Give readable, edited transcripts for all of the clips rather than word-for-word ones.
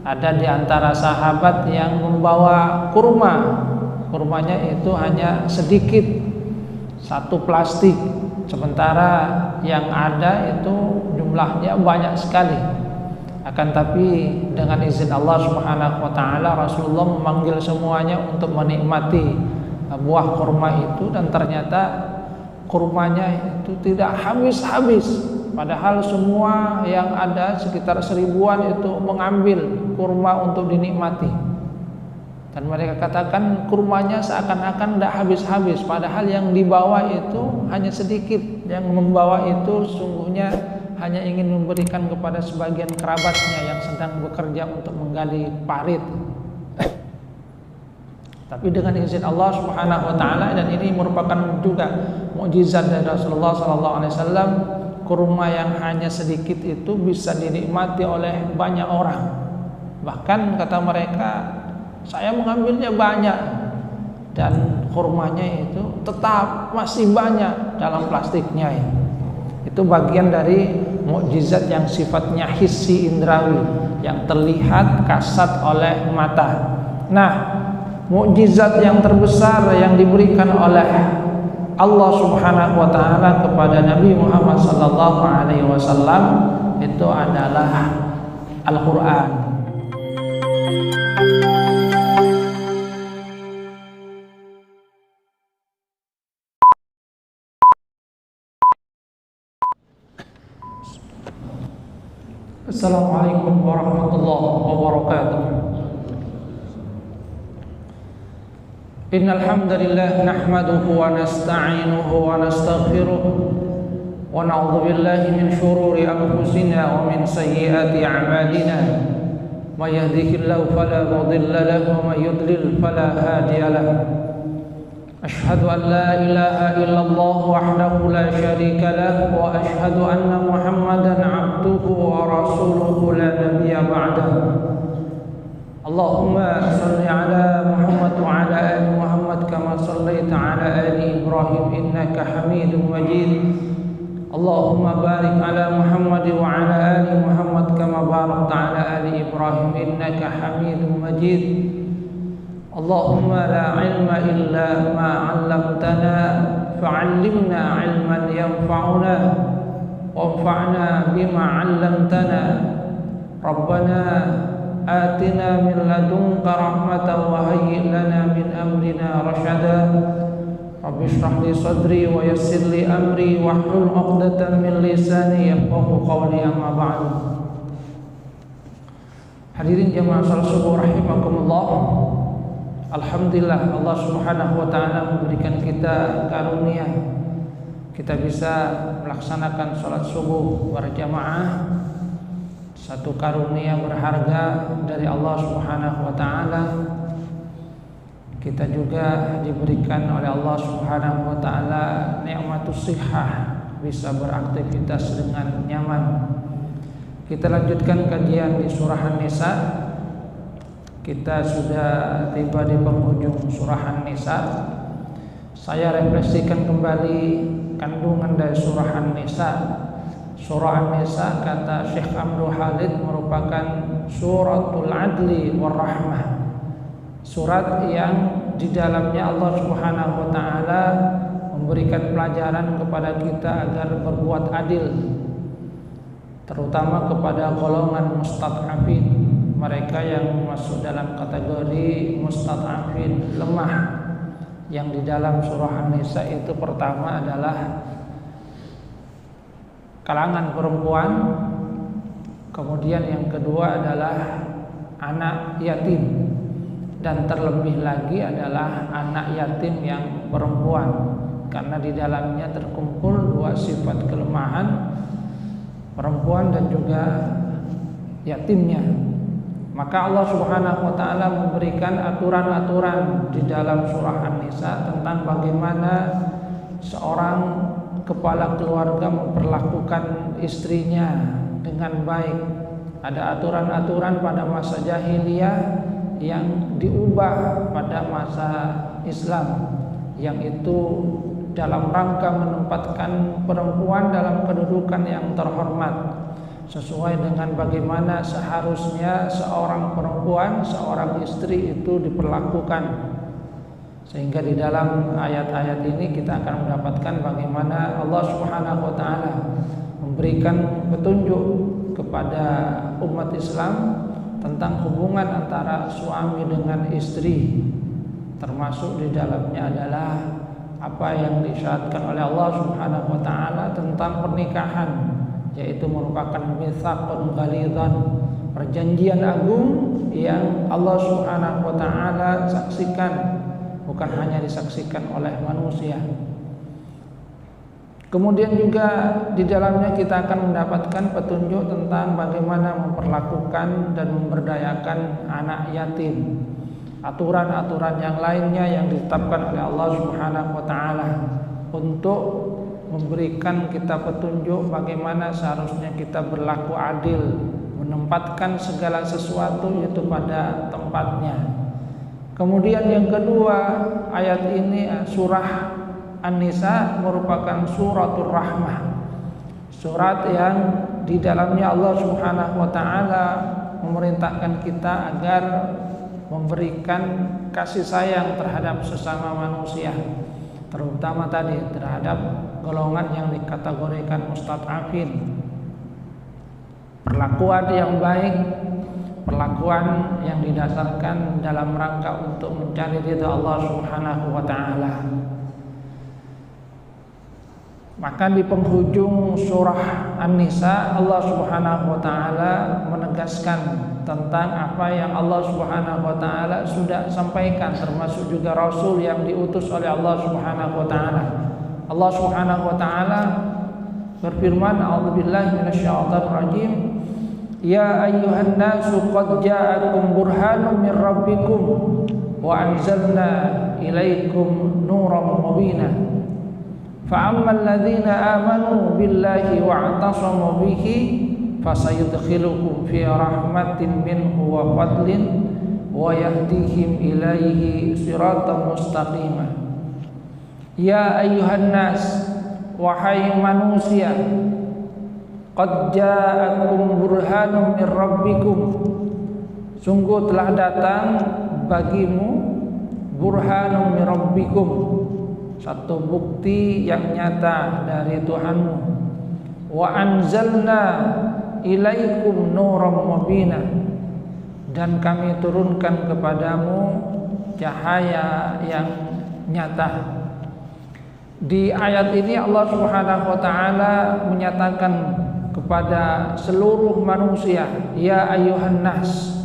Ada di antara sahabat yang membawa kurma. Kurmanya itu hanya sedikit, 1 plastik. Sementara yang ada itu jumlahnya banyak sekali. Akan tapi dengan izin Allah Subhanahu wa taala, Rasulullah memanggil semuanya untuk menikmati buah kurma itu, dan ternyata kurmanya itu tidak habis-habis. Padahal semua yang ada sekitar 1000-an itu mengambil kurma untuk dinikmati. Dan mereka katakan kurmanya seakan-akan tidak habis-habis, padahal yang dibawa itu hanya sedikit. Yang membawa itu sungguhnya hanya ingin memberikan kepada sebagian kerabatnya yang sedang bekerja untuk menggali parit. Tapi dengan izin Allah Subhanahu wa taala, dan ini merupakan juga mukjizat dari Rasulullah sallallahu alaihi wasallam, kurma yang hanya sedikit itu bisa dinikmati oleh banyak orang. Bahkan kata mereka, saya mengambilnya banyak, dan kurmanya itu tetap masih banyak dalam plastiknya. Itu bagian dari mukjizat yang sifatnya hissi indrawi, yang terlihat kasat oleh mata. Nah, mukjizat yang terbesar yang diberikan oleh Allah Subhanahu wa taala kepada Nabi Muhammad sallallahu alaihi wasallam itu adalah Al-Qur'an. Assalamualaikum warahmatullahi wabarakatuh. Innal hamdalillah nahmaduhu wa nasta'inuhu wa nastaghfiruh wa na'udzu billahi min shururi anfusina wa min sayyiati a'malina. May yahdihillahu fala mudilla lahu wa may yudlil fala hadiya lahu. Ashhadu an la ilaha illallah wahdahu la syarika lahu wa ashhadu anna Muhammadan 'abduhu wa rasuluhu la nabiyya ba'dahu. Allahumma salli ala Muhammad wa ala ali Muhammad kama sallaita ala ali Ibrahim innaka Hamidum Majid. Allahumma barik ala Muhammad wa ala ali Muhammad kama barakta ala ali Ibrahim innaka Hamidum Majid. Allahumma la ilma illa ma 'allamtana fa'allimna 'ilman yanfa'una wanfa'na bima 'allamtana. Rabbana آتنا من لدنك رحمة وهيئ لنا من أمرنا رشدا. رب اشرح لي صدري ويسر لي أمري واحلل عقدة من لساني يفقهوا قولي أما بعد. Hadirin jamaah salat subuh rahimakumullah. Alhamdulillah, Allah Subhanahu wa taala memberikan kita karunia kita bisa melaksanakan salat subuh berjamaah. Satu karunia berharga dari Allah Subhanahu wa taala. Kita juga diberikan oleh Allah Subhanahu wa taala nikmatus shihah, bisa beraktivitas dengan nyaman. Kita lanjutkan kajian di surah An-Nisa. Kita sudah tiba di penghujung surah An-Nisa. Saya refleksikan kembali kandungan dari surah An-Nisa. Surah An-Nisa kata Syekh Abdul Halid merupakan suratul adli war rahmah. Surat yang di dalamnya Allah Subhanahu wa taala memberikan pelajaran kepada kita agar berbuat adil, terutama kepada golongan mustad'afin, mereka yang masuk dalam kategori mustad'afin lemah. Yang di dalam surah An-Nisa itu pertama adalah kalangan perempuan, kemudian yang kedua adalah anak yatim, dan terlebih lagi adalah anak yatim yang perempuan, karena di dalamnya terkumpul dua sifat kelemahan, perempuan dan juga yatimnya. Maka Allah Subhanahu wa taala memberikan aturan-aturan di dalam surah An-Nisa tentang bagaimana seorang kepala keluarga memperlakukan istrinya dengan baik. Ada aturan-aturan pada masa jahiliyah yang diubah pada masa Islam, yang itu dalam rangka menempatkan perempuan dalam kedudukan yang terhormat. sesuai dengan bagaimana seharusnya seorang perempuan, seorang istri itu diperlakukan. Sehingga di dalam ayat-ayat ini kita akan mendapatkan bagaimana Allah Subhanahu wa taala memberikan petunjuk kepada umat Islam tentang hubungan antara suami dengan istri, termasuk di dalamnya adalah apa yang disyaratkan oleh Allah Subhanahu wa taala tentang pernikahan, yaitu merupakan mitsaqun ghalidhan, perjanjian agung yang Allah Subhanahu wa taala saksikan, bukan hanya disaksikan oleh manusia. Kemudian juga di dalamnya kita akan mendapatkan petunjuk tentang bagaimana memperlakukan dan memberdayakan anak yatim, aturan-aturan yang lainnya yang ditetapkan oleh Allah Subhanahu wa taala untuk memberikan kita petunjuk bagaimana seharusnya kita berlaku adil, menempatkan segala sesuatu itu pada tempatnya. Kemudian yang kedua, ayat ini surah An-Nisa merupakan suratul rahmah, surat yang di dalamnya Allah Subhanahu wa taala memerintahkan kita agar memberikan kasih sayang terhadap sesama manusia, terutama tadi terhadap golongan yang dikategorikan mustad'afin. Perlakuan yang baik, perlakuan yang didasarkan dalam rangka untuk mencari ridha Allah Subhanahu wa taala. Maka di penghujung surah An-Nisa Allah Subhanahu wa taala menegaskan tentang apa yang Allah Subhanahu wa taala sudah sampaikan, termasuk juga rasul yang diutus oleh Allah Subhanahu wa taala. Allah Subhanahu wa taala berfirman, a'udzubillahi minasyaitonir rajim, ya ayyuhan nasu qad ja'akum burhanun min rabbikum wa anzalna ilaikum nuran mubina. فَأَمَّا الَّذِينَ آمَنُوا بِاللَّهِ وَاعْتَصَمُوا بِهِ فَسَيُدْخِلُهُمْ فِي رَحْمَةٍ مِّنْهُ وَفَضْلٍ وَيَهْدِيهِمْ إِلَيْهِ صِرَاطًا مُسْتَقِيمًا. Ya ayyuhan nas, wahai manusia, qad ja'akum burhanun min rabbikum, sungguh telah datang bagimu burhanun min rabbikum, satu bukti yang nyata dari Tuhanmu. Wa anzalna ilaikum nuran mubina, dan kami turunkan kepadamu cahaya yang nyata. Di ayat ini Allah Subhanahu wa taala menyatakan kepada seluruh manusia, ya ayyuhan nas,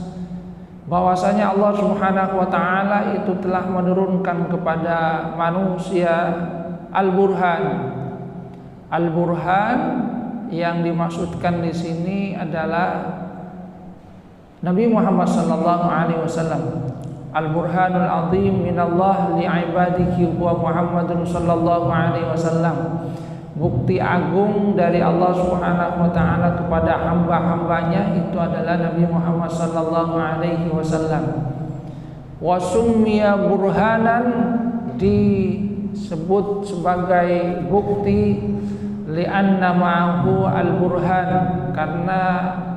bahwasanya Allah Subhanahu wa taala itu telah menurunkan kepada manusia al-burhan. Al-burhan yang dimaksudkan di sini adalah Nabi Muhammad sallallahu alaihi wasallam. Al-burhanul azim minallah li'ibadihi wa Muhammadun sallallahu alaihi wasallam. Bukti agung dari Allah Subhanahu wa taala kepada hamba-hambanya itu adalah Nabi Muhammad sallallahu alaihi wasallam. Wa summiya burhanan, disebut sebagai bukti li'anna ma'ahu al-burhan, karena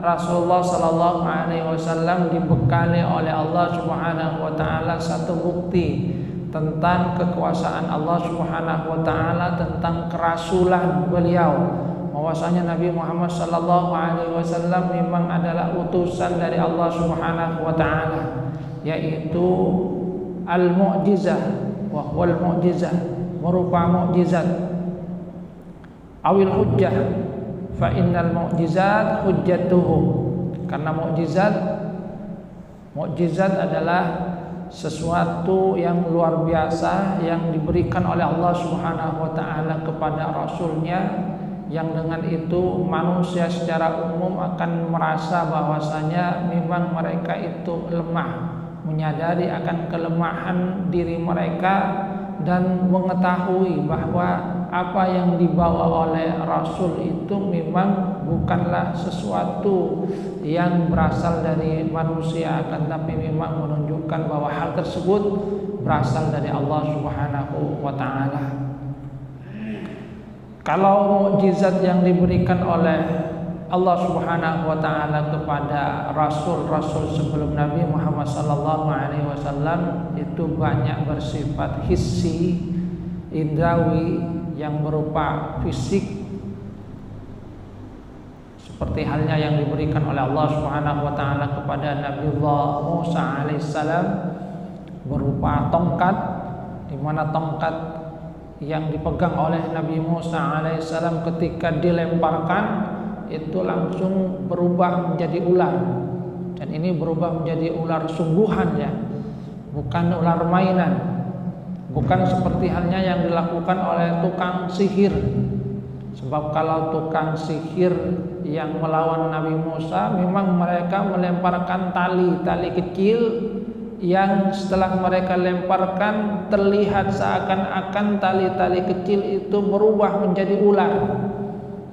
Rasulullah sallallahu alaihi wasallam dibekali oleh Allah Subhanahu wa taala satu bukti tentang kekuasaan Allah Subhanahu wa taala, tentang kerasulan beliau, bahwasanya Nabi Muhammad sallallahu alaihi wasallam memang adalah utusan dari Allah Subhanahu wa taala, yaitu al-mu'jizah wa huwal mu'jizah, berupa mukjizat, awil hujjah fa innal mu'jizat hujjatuhu, karena mukjizat adalah sesuatu yang luar biasa yang diberikan oleh Allah Subhanahu wa taala kepada rasulnya, yang dengan itu manusia secara umum akan merasa bahwasanya memang mereka itu lemah, menyadari akan kelemahan diri mereka dan mengetahui bahwa apa yang dibawa oleh rasul itu memang bukanlah sesuatu yang berasal dari manusia, akan tapi memang menunjukkan bahwa hal tersebut berasal dari Allah Subhanahu wa taala. Kalau mukjizat yang diberikan oleh Allah Subhanahu wa taala kepada rasul-rasul sebelum Nabi Muhammad sallallahu alaihi wasallam itu banyak bersifat hissi, indrawi yang berupa fisik, seperti halnya yang diberikan oleh Allah Subhanahu wa taala kepada Nabiullah Musa alaihissalam berupa tongkat, di mana tongkat yang dipegang oleh Nabi Musa alaihissalam ketika dilemparkan itu langsung berubah menjadi ular, dan ini berubah menjadi ular sungguhan ya, bukan ular mainan, bukan seperti halnya yang dilakukan oleh tukang sihir. Sebab kalau tukang sihir yang melawan Nabi Musa, memang mereka melemparkan tali kecil yang setelah mereka lemparkan terlihat seakan-akan tali-tali kecil itu berubah menjadi ular.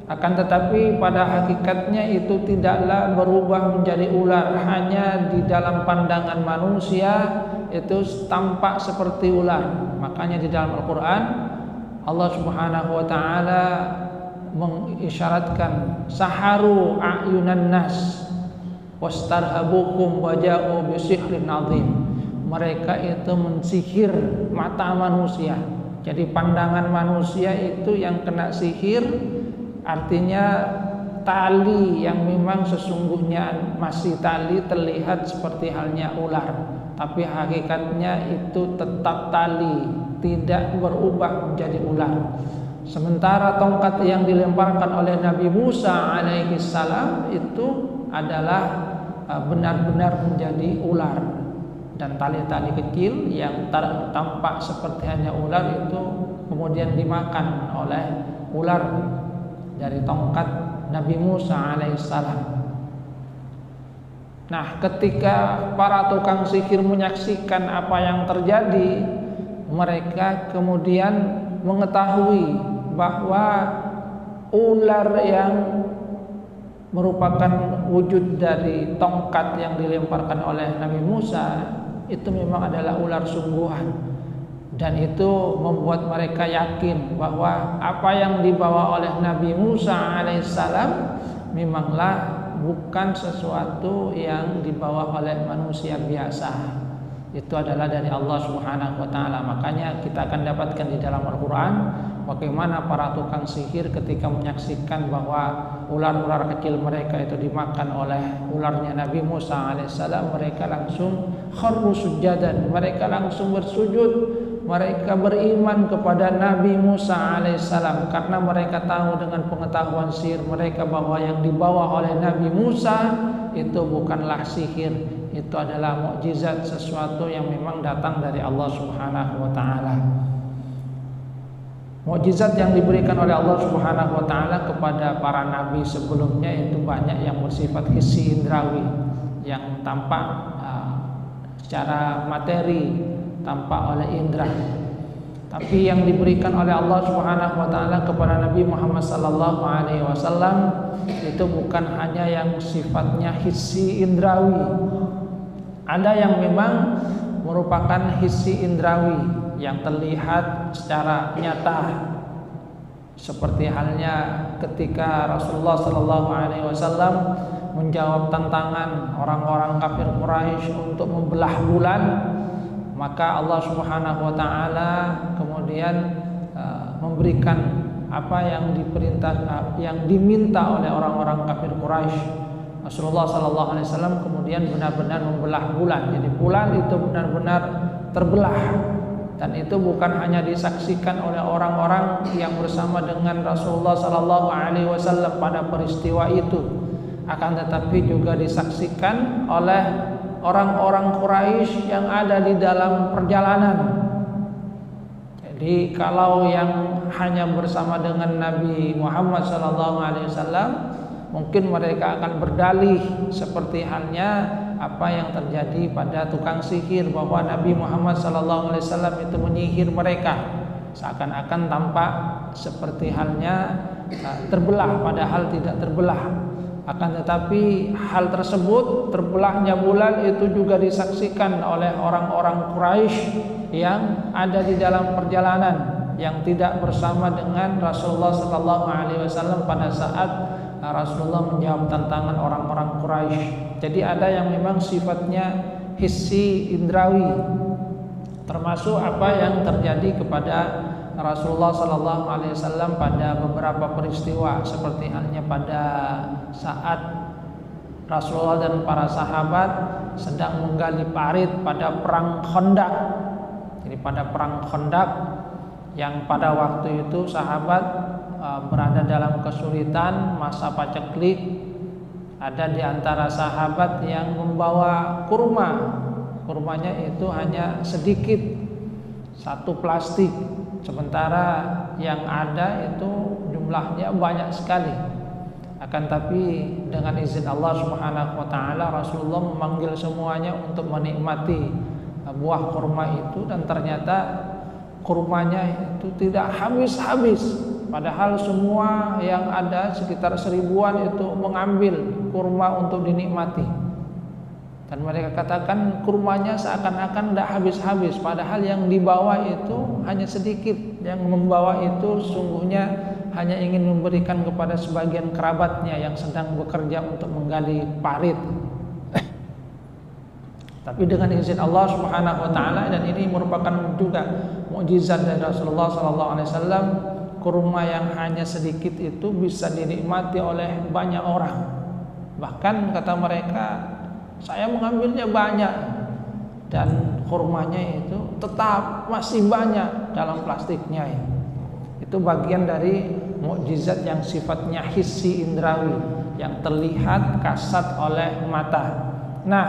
Akan tetapi pada hakikatnya itu tidaklah berubah menjadi ular, hanya di dalam pandangan manusia itu tampak seperti ular. Makanya di dalam Al-Quran Allah Subhanahu wa taala mengisyaratkan saharu a'yunan nas wastarhabukum waja'u bisihrin azim. Mereka itu mensihir mata manusia. Jadi pandangan manusia itu yang kena sihir, artinya tali yang memang sesungguhnya masih tali terlihat seperti halnya ular, tapi hakikatnya itu tetap tali, tidak berubah menjadi ular. Sementara tongkat yang dilemparkan oleh Nabi Musa alaihissalam itu adalah benar-benar menjadi ular, dan tali-tali kecil yang tampak seperti hanya ular itu kemudian dimakan oleh ular dari tongkat Nabi Musa alaihissalam. Nah, ketika para tukang sihir menyaksikan apa yang terjadi, mereka kemudian mengetahui bahwa ular yang merupakan wujud dari tongkat yang dilemparkan oleh Nabi Musa itu memang adalah ular sungguhan, dan itu membuat mereka yakin bahwa apa yang dibawa oleh Nabi Musa alaihissalam memanglah bukan sesuatu yang dibawa oleh manusia biasa. Itu adalah dari Allah Subhanahu wa taala. Makanya kita akan dapatkan di dalam Al-Quran bagaimana para tukang sihir ketika menyaksikan bahwa ular-ular kecil mereka itu dimakan oleh ularnya Nabi Musa alaihissalam, mereka langsung kharru sujadan, mereka langsung bersujud, mereka beriman kepada Nabi Musa alaihissalam, karena mereka tahu dengan pengetahuan sihir mereka bahwa yang dibawa oleh Nabi Musa itu bukanlah sihir, itu adalah mukjizat, sesuatu yang memang datang dari Allah Subhanahu wa taala. Mukjizat yang diberikan oleh Allah Subhanahu wa taala kepada para nabi sebelumnya itu banyak yang bersifat hissi indrawi, yang tampak secara materi, tampak oleh indra. Tapi yang diberikan oleh Allah Subhanahu wa taala kepada Nabi Muhammad sallallahu alaihi wasallam itu bukan hanya yang sifatnya hissi indrawi. Ada yang memang merupakan hissi indrawi yang terlihat secara nyata, seperti halnya ketika Rasulullah sallallahu alaihi wasallam menjawab tantangan orang-orang kafir Quraisy untuk membelah bulan, maka Allah Subhanahu wa taala kemudian memberikan apa yang yang diminta oleh orang-orang kafir Quraisy. Rasulullah sallallahu alaihi wasallam kemudian benar-benar membelah bulan. Jadi bulan itu benar-benar terbelah, dan itu bukan hanya disaksikan oleh orang-orang yang bersama dengan Rasulullah sallallahu alaihi wasallam pada peristiwa itu, akan tetapi juga disaksikan oleh orang-orang Quraisy yang ada di dalam perjalanan. Jadi kalau yang hanya bersama dengan Nabi Muhammad sallallahu alaihi wasallam, mungkin mereka akan berdalih seperti halnya apa yang terjadi pada tukang sihir, bahwa Nabi Muhammad SAW itu menyihir mereka, seakan-akan tampak seperti halnya terbelah, padahal tidak terbelah. Akan tetapi hal tersebut, terbelahnya bulan, itu juga disaksikan oleh orang-orang Quraisy yang ada di dalam perjalanan, yang tidak bersama dengan Rasulullah SAW pada saat Rasulullah menjawab tantangan orang-orang Quraisy. Jadi ada yang memang sifatnya hissi indrawi, termasuk apa yang terjadi kepada Rasulullah Sallallahu Alaihi Wasallam pada beberapa peristiwa, seperti halnya pada saat Rasulullah dan para sahabat sedang menggali parit pada perang Khandaq. Jadi pada perang Khandaq yang pada waktu itu sahabat berada dalam kesulitan, masa paceklik. Ada di antara sahabat yang membawa kurma. Kurmanya itu hanya sedikit, 1 plastik. Sementara yang ada itu jumlahnya banyak sekali. Akan tapi dengan izin Allah Subhanahu wa taala, Rasulullah memanggil semuanya untuk menikmati buah kurma itu, dan ternyata kurmanya itu tidak habis-habis. Padahal semua yang ada sekitar 1000-an itu mengambil kurma untuk dinikmati. Dan mereka katakan kurmanya seakan-akan tidak habis-habis, padahal yang dibawa itu hanya sedikit. Yang membawa itu sungguhnya hanya ingin memberikan kepada sebagian kerabatnya yang sedang bekerja untuk menggali parit. Tapi dengan izin Allah Subhanahu wa taala, dan ini merupakan juga mukjizat dari Rasulullah sallallahu alaihi wasallam, kurma yang hanya sedikit itu bisa dinikmati oleh banyak orang. Bahkan kata mereka, saya mengambilnya banyak, dan kurmanya itu tetap masih banyak dalam plastiknya. Itu bagian dari mukjizat yang sifatnya hissi indrawi, yang terlihat kasat oleh mata. Nah,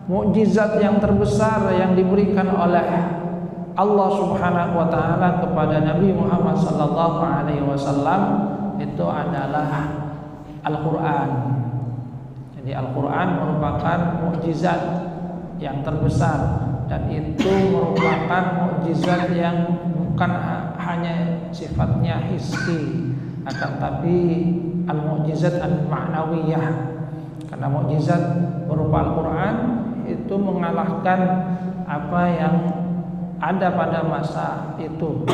mukjizat yang terbesar yang diberikan oleh Allah Subhanahu wa taala kepada Nabi Muhammad sallallahu alaihi wasallam itu adalah Al-Qur'an. Jadi Al-Qur'an merupakan mukjizat yang terbesar, dan itu merupakan mukjizat yang bukan hanya sifatnya hissi, akan tapi al-mukjizat al-ma'nawiyah. Karena mukjizat berupa Al-Qur'an itu mengalahkan apa yang ada pada masa itu.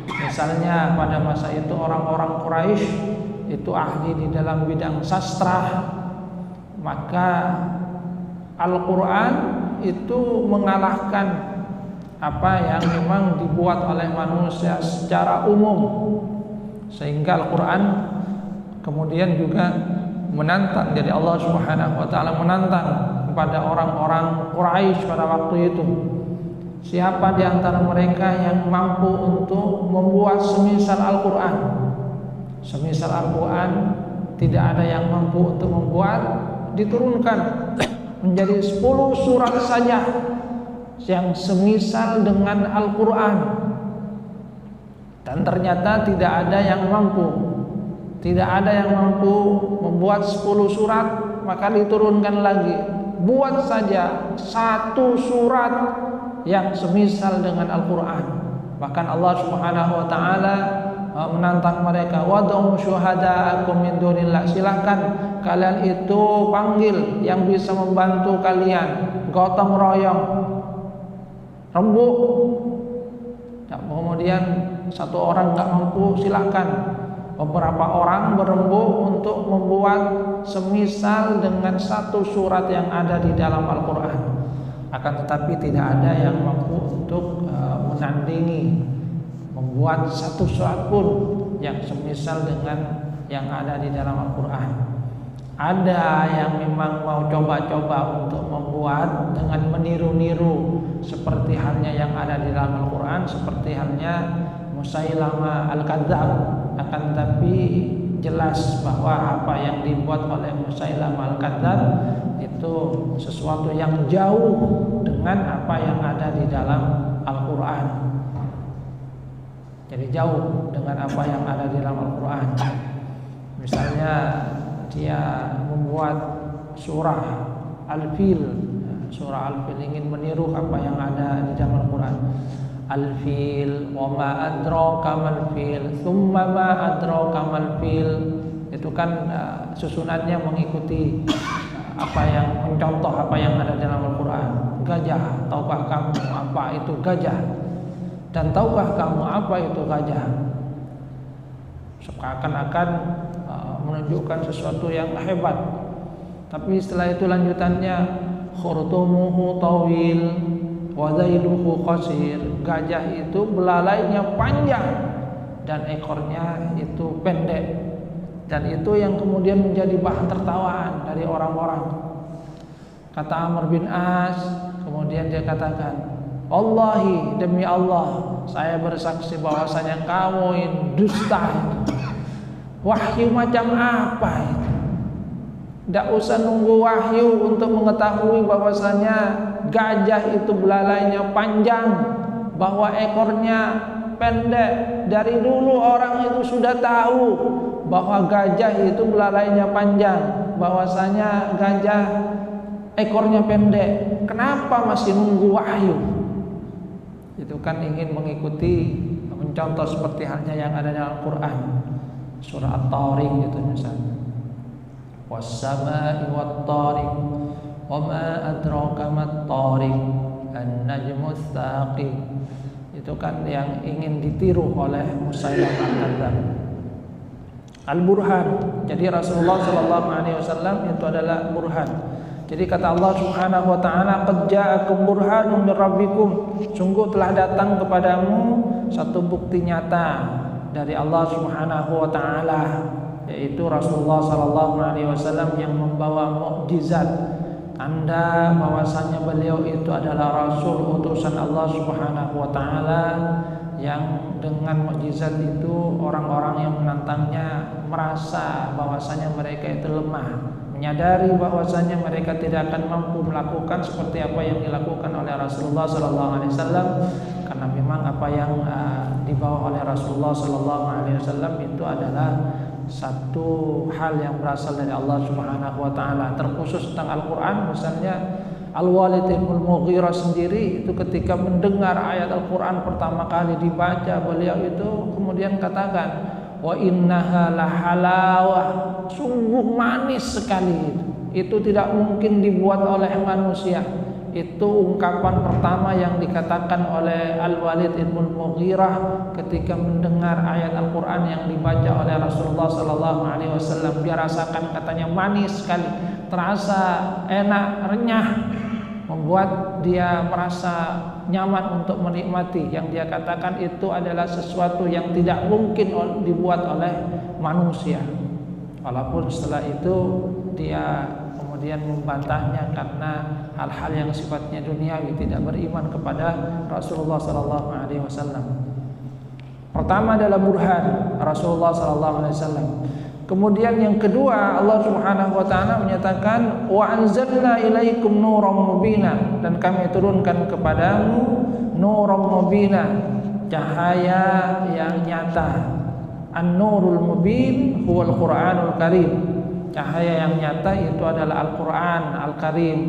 Misalnya pada masa itu orang-orang Quraisy itu ahli di dalam bidang sastra, maka Al-Quran itu mengalahkan apa yang memang dibuat oleh manusia secara umum. Sehingga Al-Quran kemudian juga menantang, jadi Allah Subhanahu wa taala menantang kepada orang-orang Quraisy pada waktu itu, siapa di antara mereka yang mampu untuk membuat semisal Al-Quran. Semisal Al-Quran tidak ada yang mampu untuk membuat, diturunkan menjadi 10 surat saja yang semisal dengan Al-Quran. Dan ternyata tidak ada yang mampu. Tidak ada yang mampu membuat 10 surat, maka diturunkan lagi. Buat saja 1 surat yang semisal dengan Al-Quran. Bahkan Allah Subhanahu wa taala menantang mereka, wad'u syuhada'akum min dunillah, silahkan kalian itu panggil yang bisa membantu kalian, gotong royong, rembuk. Kemudian 1 orang nggak mampu, silahkan beberapa orang berembuk untuk membuat semisal dengan 1 surat yang ada di dalam Al-Quran. Akan tetapi tidak ada yang mampu untuk menandingi, membuat 1 surat pun yang semisal dengan yang ada di dalam Al-Quran. Ada yang memang mau coba-coba untuk membuat dengan meniru-niru seperti halnya yang ada di dalam Al-Quran, seperti halnya Musailama Al-Kadzab. Akan tapi jelas bahwa apa yang dibuat oleh Musailama Al-Kadzab itu sesuatu yang jauh dengan apa yang ada di dalam Al-Quran. Jadi jauh dengan apa yang ada di dalam Al-Quran. Misalnya dia membuat surah Al-Fil. Surah Al-Fil ingin meniru apa yang ada di dalam Al-Quran. Al-Fil, wa ma adraka mal fil, thumma ma adraka mal fil. Itu kan susunannya mengikuti apa yang mencontoh apa yang ada dalam Al-Quran. Gajah, tahukah kamu apa itu gajah? Dan tahukah kamu apa itu gajah? Seakan-akan menunjukkan sesuatu yang hebat. Tapi setelah itu lanjutannya, khurtumuhu tawil wa dhailuhu qasir. Gajah itu belalainya panjang dan ekornya itu pendek. Dan itu yang kemudian menjadi bahan tertawaan dari orang-orang. Kata Amr bin As, kemudian dia katakan, Wallahi, demi Allah, saya bersaksi bahwasanya kamu ini dusta. Wahyu macam apa itu? Tidak usah nunggu wahyu untuk mengetahui bahwasanya gajah itu belalainya panjang, bahwa ekornya pendek. Dari dulu orang itu sudah tahu bahwa gajah itu belalainya panjang, bahwasanya gajah ekornya pendek. Kenapa masih nunggu wahyu? Itu kan ingin mengikuti, mencontoh seperti halnya yang ada dalam Al-Quran, surah At-Tariq gitu misalnya. Was-samaa'i wat-tariq wa ma adraka mat-tariq an-najmu ats-tsaqib. Itu kan yang ingin ditiru oleh Musailamah al-Kadzdzab. Al-Burhan. Jadi Rasulullah sallallahu alaihi wasallam itu adalah burhan. Jadi kata Allah Subhanahu wa taala, qad ja'akum burhanun min rabbikum. Sungguh telah datang kepadamu satu bukti nyata dari Allah Subhanahu wa taala, yaitu Rasulullah sallallahu alaihi wasallam yang membawa mukjizat, tanda bahwasanya beliau itu adalah rasul utusan Allah Subhanahu wa taala, yang dengan mukjizat itu orang-orang yang menantangnya merasa bahwasanya mereka itu lemah, menyadari bahwasanya mereka tidak akan mampu melakukan seperti apa yang dilakukan oleh Rasulullah sallallahu alaihi wasallam, karena memang apa yang dibawa oleh Rasulullah sallallahu alaihi wasallam itu adalah satu hal yang berasal dari Allah Subhanahu wa taala. Terkhusus tentang Al-Qur'an, misalnya Al-Walid bin Mughirah sendiri itu ketika mendengar ayat Al-Qur'an pertama kali dibaca, beliau itu kemudian katakan, wa innaha lahalawah, sungguh manis sekali itu tidak mungkin dibuat oleh manusia. Itu ungkapan pertama yang dikatakan oleh Al-Walid bin Mughirah ketika mendengar ayat Al-Quran yang dibaca oleh Rasulullah sallallahu alaihi wasallam. Dia rasakan, katanya, manis sekali, terasa enak, renyah, membuat dia merasa nyaman untuk menikmati. Yang dia katakan itu adalah sesuatu yang tidak mungkin dibuat oleh manusia. Walaupun setelah itu dia kemudian membantahnya karena hal-hal yang sifatnya duniawi, tidak beriman kepada Rasulullah sallallahu alaihi wasallam. Pertama adalah burhan Rasulullah sallallahu alaihi wasallam. Kemudian yang kedua, Allah Subhanahu wa taala menyatakan, wa anzalna ilaikum nuran mubina, dan kami turunkan kepadamu nuran mubina, cahaya yang nyata. An-nurul mubin huwal Qur'anul Karim. Cahaya yang nyata itu adalah Al-Quran Al-Karim.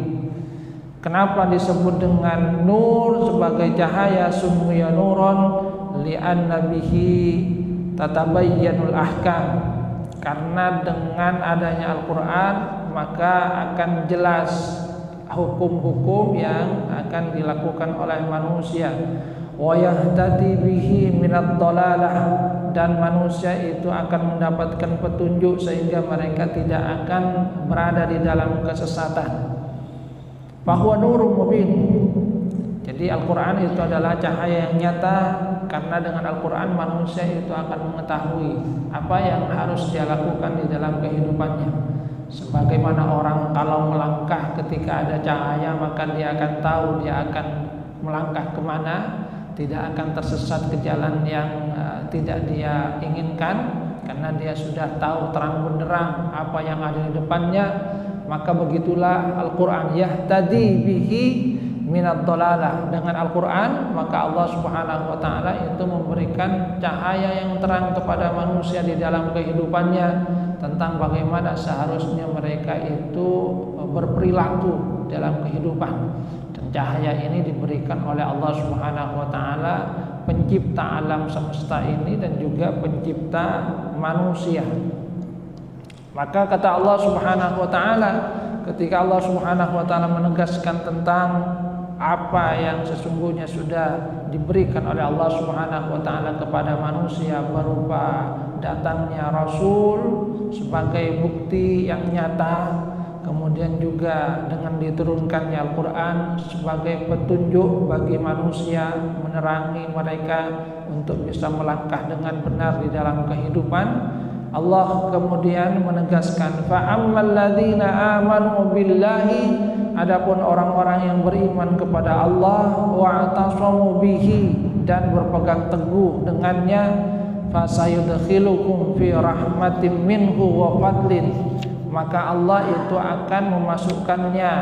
Kenapa disebut dengan nur sebagai cahaya? Summiya nuran li'anna bihi tatabayyanul ahkam. Karena dengan adanya Al-Quran maka akan jelas hukum-hukum yang akan dilakukan oleh manusia. Wa yahtadi bihi minad dhalalah, dan manusia itu akan mendapatkan petunjuk sehingga mereka tidak akan berada di dalam kesesatan. Bahwa nurul mubin. Jadi Al-Quran itu adalah cahaya yang nyata, karena dengan Al-Quran manusia itu akan mengetahui apa yang harus dia lakukan di dalam kehidupannya. Sebagaimana orang kalau melangkah ketika ada cahaya, maka dia akan tahu dia akan melangkah kemana, tidak akan tersesat ke jalan yang tidak dia inginkan, karena dia sudah tahu terang benderang apa yang ada di depannya. Maka begitulah Al-Quran, yahtadi bihi minad dhalalah. Dengan Al-Quran maka Allah Subhanahu wa taala itu memberikan cahaya yang terang kepada manusia di dalam kehidupannya, tentang bagaimana seharusnya mereka itu berperilaku dalam kehidupan. Dan cahaya ini diberikan oleh Allah Subhanahu wa taala, pencipta alam semesta ini dan juga pencipta manusia. Maka kata Allah Subhanahu wa taala, ketika Allah Subhanahu wa taala menegaskan tentang apa yang sesungguhnya sudah diberikan oleh Allah Subhanahu wa taala kepada manusia berupa datangnya Rasul sebagai bukti yang nyata, kemudian juga dengan diturunkannya Al-Quran sebagai petunjuk bagi manusia, menerangi mereka untuk bisa melangkah dengan benar di dalam kehidupan. Allah kemudian menegaskan, fa'ammal ladzina amanu billahi, adapun orang-orang yang beriman kepada Allah, wa'tasamu bihi, dan berpegang teguh dengannya, fasayudkhilukum fi rahmatin minhu wa fadlin, maka Allah itu akan memasukkannya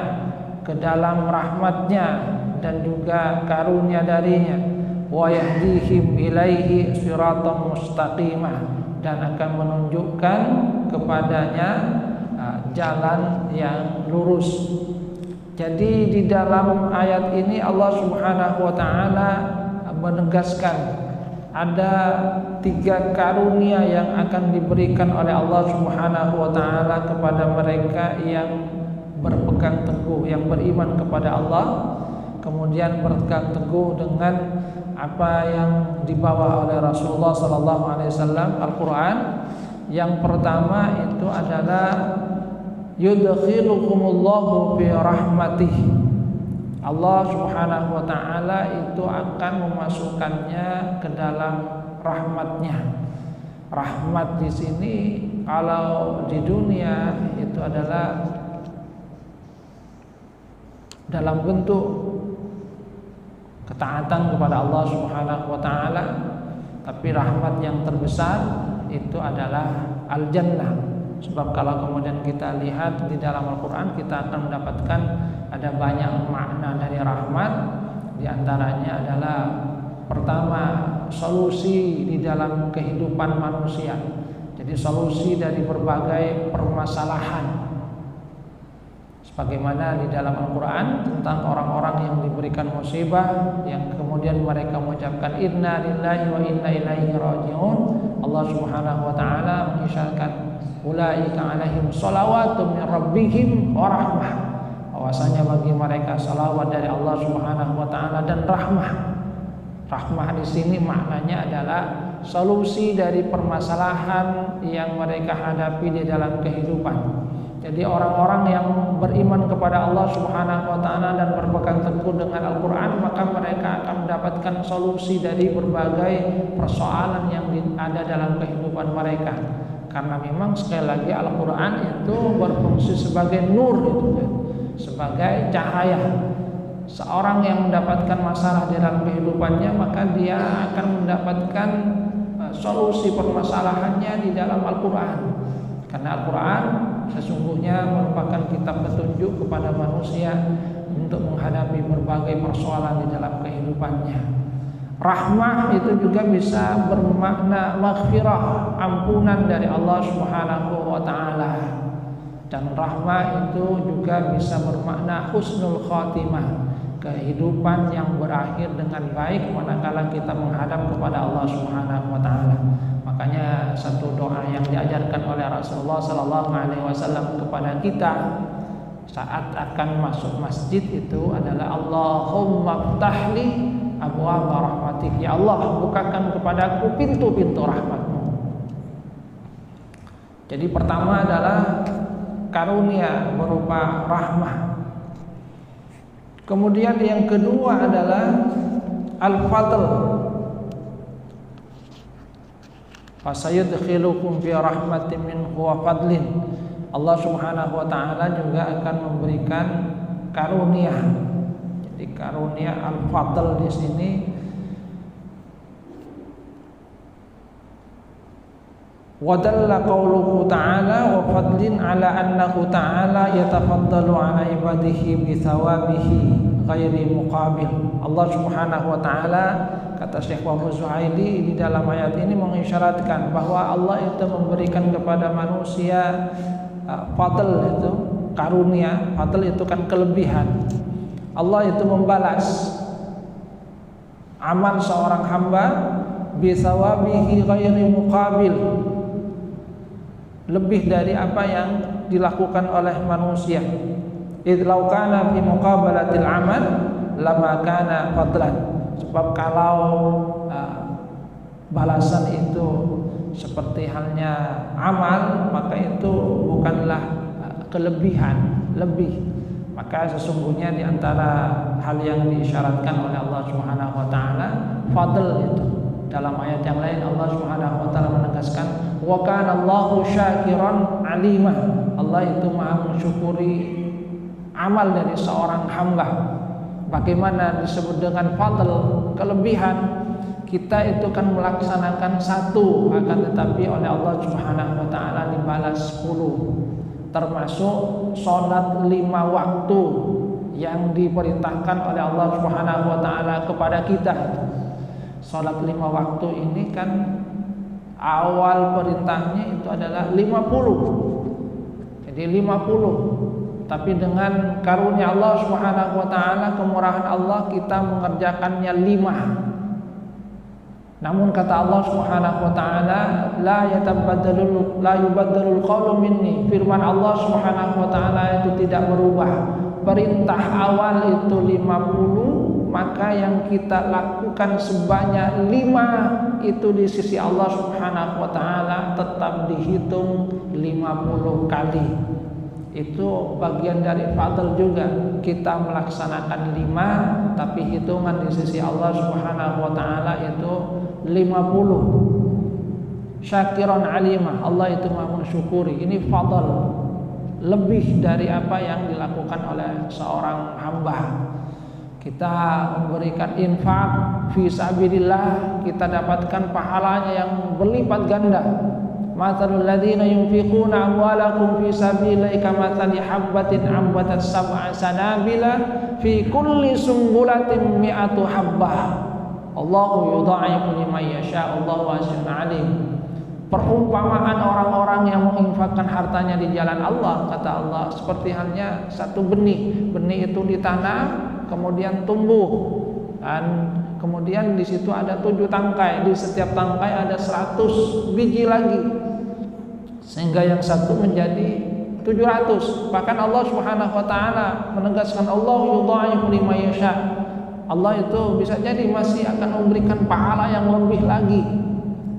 ke dalam rahmatnya dan juga karunia darinya, wa yahdihim ilaihi siratan mustaqimah, dan akan menunjukkan kepadanya jalan yang lurus. Jadi di dalam ayat ini Allah Subhanahu wa taala menegaskan ada 3 karunia yang akan diberikan oleh Allah Subhanahu wa taala kepada mereka yang berpegang teguh, yang beriman kepada Allah, kemudian berpegang teguh dengan apa yang dibawa oleh Rasulullah sallallahu alaihi wasallam, Al-Qur'an. Yang pertama itu adalah yudkhilukumullahu fi rahmatih. Allah Subhanahu wa taala itu akan memasukkannya ke dalam rahmatnya. Rahmat di sini kalau di dunia itu adalah dalam bentuk ketaatan kepada Allah Subhanahu wa taala, tapi rahmat yang terbesar itu adalah al-jannah. Sebab kalau kemudian kita lihat di dalam Al-Qur'an, kita akan mendapatkan ada banyak makna dari rahmat. Di antaranya adalah pertama, solusi di dalam kehidupan manusia. Jadi solusi dari berbagai permasalahan. Sebagaimana di dalam Al-Quran tentang orang-orang yang diberikan musibah, yang kemudian mereka mengucapkan inna lillahi wa inna ilaihi raji'un. Allah Subhanahu wa taala mengisyaratkan ulaika alaihim shalawatun min rabbihim wa rahmah, bahwasanya bagi mereka salawat dari Allah Subhanahu wa taala dan rahmah. Rahmah di sini maknanya adalah solusi dari permasalahan yang mereka hadapi di dalam kehidupan. Jadi orang-orang yang beriman kepada Allah Subhanahu wa taala dan berpegang teguh dengan Al-Qur'an, maka mereka akan mendapatkan solusi dari berbagai persoalan yang ada dalam kehidupan mereka. Karena memang sekali lagi Al-Qur'an itu berfungsi sebagai nur, gitu kan, sebagai cahaya. Seorang yang mendapatkan masalah di dalam kehidupannya, maka dia akan mendapatkan solusi permasalahannya di dalam Al-Qur'an. Karena Al-Quran sesungguhnya merupakan kitab petunjuk kepada manusia untuk menghadapi berbagai persoalan di dalam kehidupannya. Rahmah itu juga bisa bermakna maghfirah, ampunan dari Allah Subhanahu wa taala. Dan rahmah itu juga bisa bermakna husnul khatimah, kehidupan yang berakhir dengan baik manakala kita menghadap kepada Allah Subhanahu wa taala. Makanya satu doa yang diajarkan oleh Rasulullah sallallahu alaihi wasallam kepada kita saat akan masuk masjid itu adalah Allahumma ftahli abwaab rahmatik, ya Allah bukakan kepadaku pintu-pintu rahmatmu. Jadi pertama adalah karunia berupa rahmah. Kemudian yang kedua adalah al-fadl. Fasayudkhilukum fi rahmatin minhu wa fadlin. Allah Subhanahu wa taala juga akan memberikan karunia. Jadi karunia al-fadl di sini wa dalla qauluhu ta'ala wa fadlin ala annahu ta'ala yatafaddalu ala ibadihi bi thawabihi ghairi muqabil. Allah Subhanahu wa taala, kata Syekh Muhammad Zuhaili, di dalam ayat ini mengisyaratkan bahwa Allah itu memberikan kepada manusia fadl, itu karunia. Fadl itu kan kelebihan. Allah itu membalas amal seorang hamba bi thawabihi ghairi muqabil, lebih dari apa yang dilakukan oleh manusia. Idz law kana fi muqabalatil amal lama kana fadlan. Sebab kalau balasan itu seperti halnya amal, maka itu bukanlah kelebihan, lebih. Maka sesungguhnya di antara hal yang diisyaratkan oleh Allah Subhanahu wa taala fadl itu. Dalam ayat yang lain Allah Subhanahu wa taala menegaskan wa kana Allahu syakiran alima. Allah itu Maha mensyukuri amal dari seorang hamba. Bagaimana disebut dengan fadl, kelebihan? Kita itu kan melaksanakan satu, akan tetapi oleh Allah Subhanahu wa taala dibalas 10. Termasuk sholat 5 waktu yang diperintahkan oleh Allah Subhanahu wa taala kepada kita. Sholat 5 waktu ini kan awal perintahnya itu adalah 50. Jadi 50. Tapi dengan karunia Allah Subhanahu wa taala, kemurahan Allah, kita mengerjakannya 5. Namun kata Allah Subhanahu wa taala, la yubaddalul qawlu minni. Firman Allah Subhanahu wa taala itu tidak berubah. Perintah awal itu 50, maka yang kita lakukan sebanyak 5 itu di sisi Allah Subhanahu wa taala tetap dihitung 50 kali. Itu bagian dari fadl juga. Kita melaksanakan 5, tapi hitungan di sisi Allah Subhanahu wa taala itu 50. Syakiran alimah, Allah itu Maha mensyukuri. Ini fadl, lebih dari apa yang dilakukan oleh seorang hamba. Kita memberikan infak fi sabilillah, kita dapatkan pahalanya yang berlipat ganda. Mathalul ladzina yunfiquna amwalakum fi sabilillahi kamathali habbatin ambatat sab'a sanabila fi kulli sumbulatin mi'atu habbah. Allahu yudha'ifu liman yasha, Allahu wasi'un 'alim. Perumpamaan orang-orang yang menginfakkan hartanya di jalan Allah, kata Allah, seperti halnya satu benih. Benih itu ditanam, kemudian tumbuh, dan kemudian di situ ada 7 tangkai. Di setiap tangkai ada 100 biji lagi, sehingga yang satu menjadi 700. Bahkan Allah Subhanahu wa taala menegaskan Allahu yudha'ifu liman yasha. Allah itu bisa jadi masih akan memberikan pahala yang lebih lagi.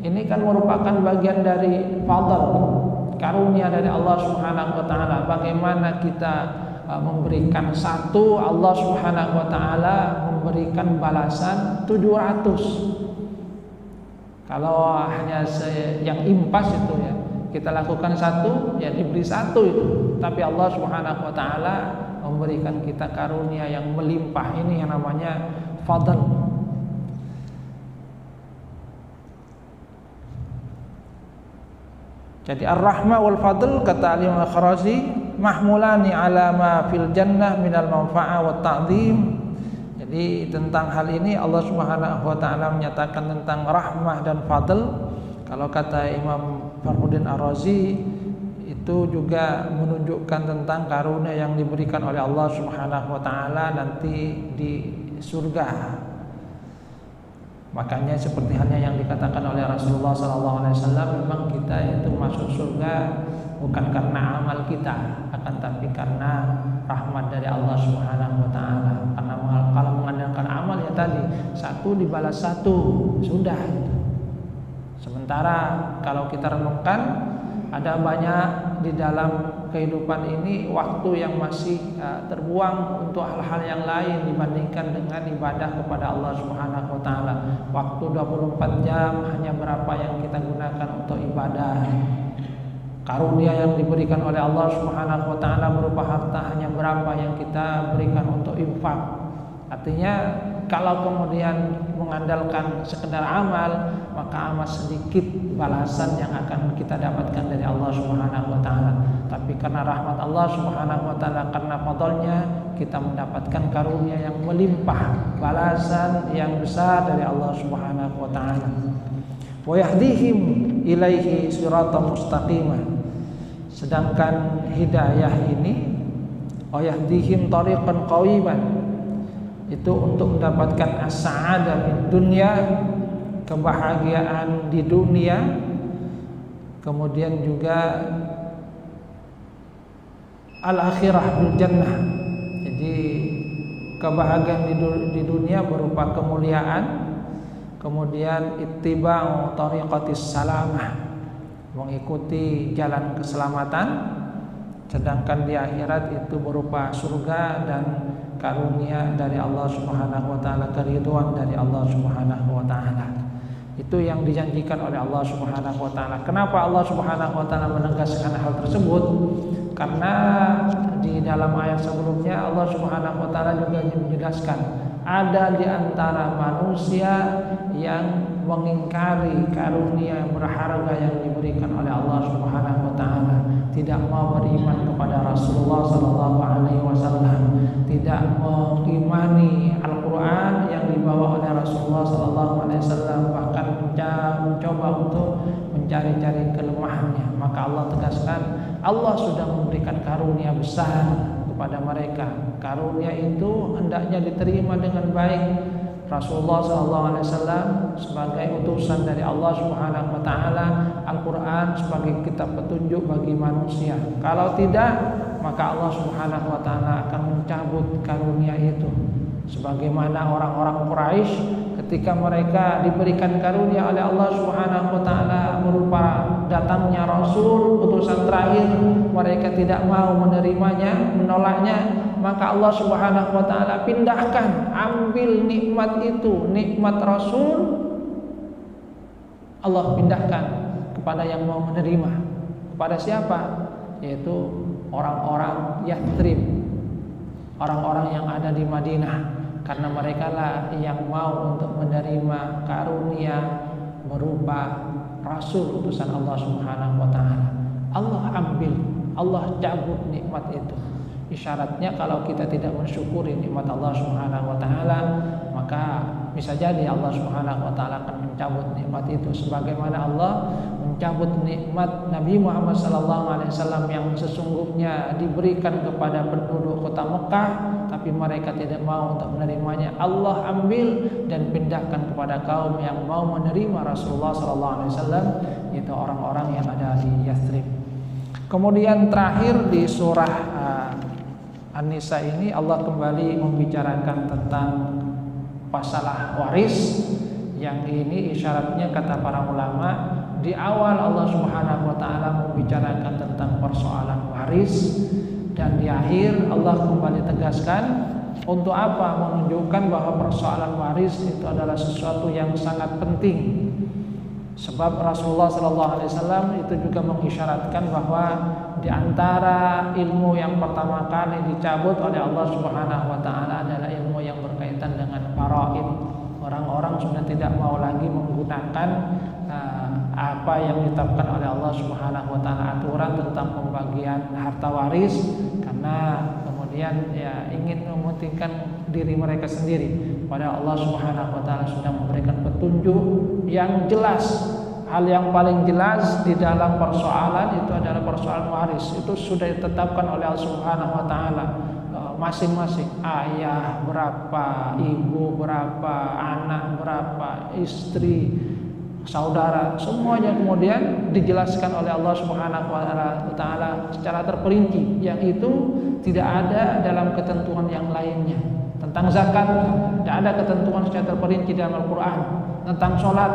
Ini kan merupakan bagian dari fadl, karunia dari Allah Subhanahu wa taala. Bagaimana kita memberikan satu, Allah Subhanahu wa taala memberikan balasan 700. Kalau hanya yang impas itu ya, kita lakukan satu, ya diberi satu itu. Tapi Allah Subhanahu wa taala memberikan kita karunia yang melimpah. Ini yang namanya fadl. Jadi ar-rahmah wal fadl, kata Imam Al-Kharazi, mahmulani ala ma fil jannah minal manfa'ah wa ta'zim. Jadi tentang hal ini Allah Subhanahu wa taala menyatakan tentang rahmah dan fadl. Kalau kata Imam Fakhruddin Ar-Razi, itu juga menunjukkan tentang karunia yang diberikan oleh Allah Subhanahu wa taala nanti di surga. Makanya seperti halnya yang dikatakan oleh Rasulullah SAW, memang kita itu masuk surga bukan karena amal kita, akan tapi karena rahmat dari Allah Subhanahu wa taala. Karena kalau mengandalkan amal ya tadi, satu dibalas satu, sudah itu. Sementara kalau kita renungkan, ada banyak di dalam kehidupan ini waktu yang masih terbuang untuk hal-hal yang lain dibandingkan dengan ibadah kepada Allah Subhanahu wa taala. Waktu 24 jam hanya berapa yang kita gunakan untuk ibadah. Karunia yang diberikan oleh Allah Subhanahu wa taala berupa harta hanya berapa yang kita berikan untuk infak. Artinya kalau kemudian mengandalkan sekedar amal, maka amat sedikit balasan yang akan kita dapatkan dari Allah Subhanahu wa taala. Tapi karena rahmat Allah Subhanahu wa taala, karena fadlnya, kita mendapatkan karunia yang melimpah, balasan yang besar dari Allah Subhanahu wa taala. Wa yahdihim ilaihi siratan mustaqimah. Sedangkan hidayah ini, wa yahdihim tariqan qawiman, itu untuk mendapatkan as-sa'adah di dunia, kebahagiaan di dunia, kemudian juga al-akhirah bil jannah. Jadi Kebahagiaan di dunia berupa kemuliaan, kemudian ittiba'u tariqatis salamah, mengikuti jalan keselamatan, sedangkan di akhirat itu berupa surga dan karunia dari Allah Subhanahu wa taala, keridhaan dari Allah Subhanahu wa taala. Itu yang dijanjikan oleh Allah Subhanahu wa taala. Kenapa Allah Subhanahu wa taala menegaskan hal tersebut? Karena di dalam ayat sebelumnya Allah Subhanahu wa taala juga menjelaskan ada di antara manusia yang mengingkari karunia yang berharga yang diberikan oleh Allah Subhanahu wa taala, tidak mau beriman kepada Rasulullah sallallahu alaihi wasallam, tidak mengimani Al-Qur'an yang dibawa oleh Rasulullah sallallahu alaihi wasallam, bahkan mencoba untuk mencari-cari kelemahannya. Maka Allah tegaskan, Allah sudah memberikan karunia besar kepada mereka. Karunia itu hendaknya diterima dengan baik. Rasulullah SAW sebagai utusan dari Allah Subhanahu wa taala, Al-Qur'an sebagai kitab petunjuk bagi manusia. Kalau tidak, maka Allah Subhanahu wa taala akan mencabut karunia itu. Sebagaimana orang-orang Quraisy ketika mereka diberikan karunia oleh Allah Subhanahu wa taala berupa datangnya Rasul, utusan terakhir, mereka tidak mau menerimanya, menolaknya. Maka Allah Subhanahu wa taala pindahkan, ambil nikmat itu, nikmat Rasul, Allah pindahkan kepada yang mau menerima. Kepada siapa? Yaitu orang-orang Yathrib, orang-orang yang ada di Madinah, karena mereka lah yang mau untuk menerima karunia berupa Rasul utusan Allah Subhanahu wa taala. Allah ambil, Allah cabut nikmat itu. Isyaratnya kalau kita tidak mensyukuri nikmat Allah Subhanahu wa taala, maka bisa jadi Allah Subhanahu wa taala akan mencabut nikmat itu, sebagaimana Allah mencabut nikmat Nabi Muhammad sallallahu alaihi wasallam yang sesungguhnya diberikan kepada penduduk kota Mekah, tapi mereka tidak mau untuk menerimanya. Allah ambil dan pindahkan kepada kaum yang mau menerima Rasulullah sallallahu alaihi wasallam, yaitu orang-orang yang ada di Yathrib. Kemudian terakhir di surah An-Nisa ini Allah kembali membicarakan tentang masalah waris, yang ini isyaratnya kata para ulama, di awal Allah Subhanahu wa taala membicarakan tentang persoalan waris, dan di akhir Allah kembali tegaskan untuk apa? Menunjukkan bahwa persoalan waris itu adalah sesuatu yang sangat penting. Sebab Rasulullah SAW itu juga mengisyaratkan bahwa di antara ilmu yang pertama kali dicabut oleh Allah Subhanahu wa taala adalah ilmu yang berkaitan dengan faraid. Orang-orang sudah tidak mau lagi menggunakan apa yang ditetapkan oleh Allah Subhanahu wa taala, aturan tentang pembagian harta waris, karena kemudian ya ingin mementingkan diri mereka sendiri. Padahal Allah Subhanahu wa taala sudah memberikan petunjuk yang jelas. Hal yang paling jelas di dalam persoalan itu adalah persoalan waris. Itu sudah ditetapkan oleh Allah Subhanahu wa taala. Masing-masing ayah berapa, ibu berapa, anak berapa, istri, saudara, semuanya kemudian dijelaskan oleh Allah Subhanahu wa taala secara terperinci, yang itu tidak ada dalam ketentuan yang lainnya. Tentang zakat tidak ada ketentuan secara terperinci dalam Al-Qur'an. Tentang sholat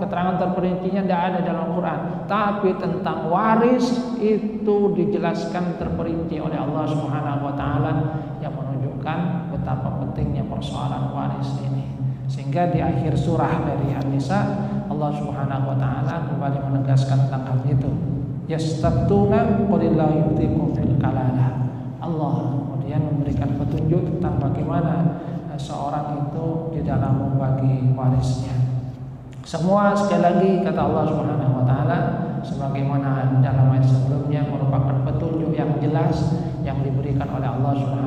keterangan terperincinya tidak ada dalam Al-Qur'an. Tapi tentang waris itu dijelaskan terperinci oleh Allah Subhanahu wa taala, yang menunjukkan betapa pentingnya persoalan waris ini. Sehingga di akhir surah dari An-Nisa Allah Subhanahu wa taala kembali menegaskan tentang hal itu. Yastaftuna qulillahu yuftikum fil kalalah. Allah kemudian memberikan petunjuk tentang bagaimana seorang itu di dalam membagi warisnya. Semua sekali lagi kata Allah Subhanahu wa taala sebagaimana dalam ayat sebelumnya merupakan petunjuk yang jelas yang diberikan oleh Allah Subhanahu